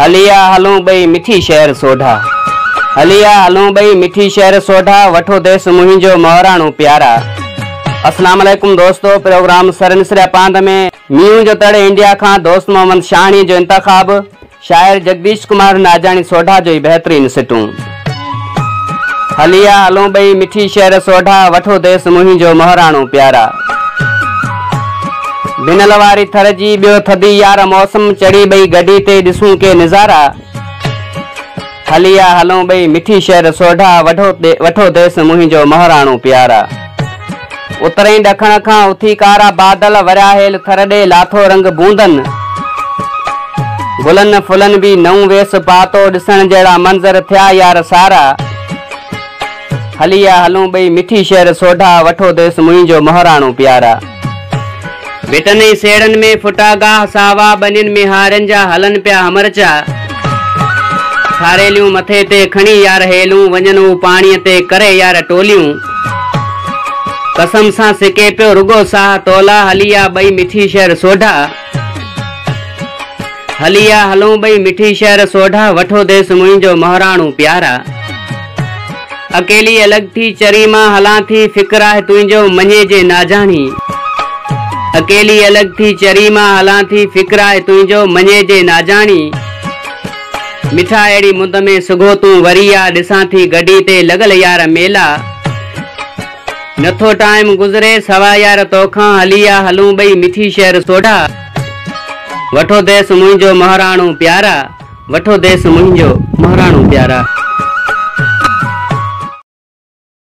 हलिया हलूं बई मिठी शहर सोढा। हलिया हलूं बई मिठी शहर सोढा, वठो देश मुहिंजो मोहराणो प्यारा। अस्सलाम वालेकुम दोस्तों, प्रोग्राम सरनिसरा पांद में मीहू जो तड़े इंडिया का दोस्त मोहम्मद शाहनी जो इंतखाब, शायर जगदीश कुमार नाजानी सोढा जो बेहतरीन सिटूं। हलिया हलूं बई मिठी शहर सोढा, वठो देश मुहिंजो मोहराणो प्यारा। बिनल वारी थर जी बियो थदी यार मौसम, चढ़ी बई गड्डी ते ॾिसूं के नज़ारा। हलिया हलूं बई मिठी शहर सोढा, वठो देश मुहिंजो मोहराणो प्यारा। उतरई ॾखण खां उथी कारा बादल, वरिया हेल थर ॾे लाथो रंग बूंदन। गुलन फुलन भी नऊ वेस पातो, ॾिसण जहिड़ा मंज़र थिया यार सारा। हलिया हलूं बई मिठी शहर सोढा, वठो देश मुहिंजो मोहराणो प्यारा। बिटनी सेड़न में फुटा गाह सावा, बनिन में हारन जा हलन पिया हमरचा। थारेलियूं मथे ते खणी यार हेलूं, वञन पाणी ते करे यार टोलियूं। कसम सां सिके पियो रुगो साह तोला, हलिया बई मिठी शहर सोढा। हलिया हलूं बई मिठी शहर सोढा, वठो देश मुहिंजो मोहराणो प्यारा। अकेली अलग थी चरी मां हलां थी, फिक्र आहे तुंहिंजो मञे जे नाजानी। अकेली अलग थी चरी मां हलां थी, फिक्र आहे तुंहिंजो मञे जे नाजानी। मिठा अहिड़ी मुंद में सुगो तूं वरी आ, ॾिसां थी गड्डी ते लॻल यार मेला। नथो टाइम गुज़रे सवा यार तोखां, हलिया हलूं बई मिठी शहर सोढा। वठो देश मुहिंजो मोहराणो प्यारा, वठो देश मुहिंजो मोहराणो प्यारा।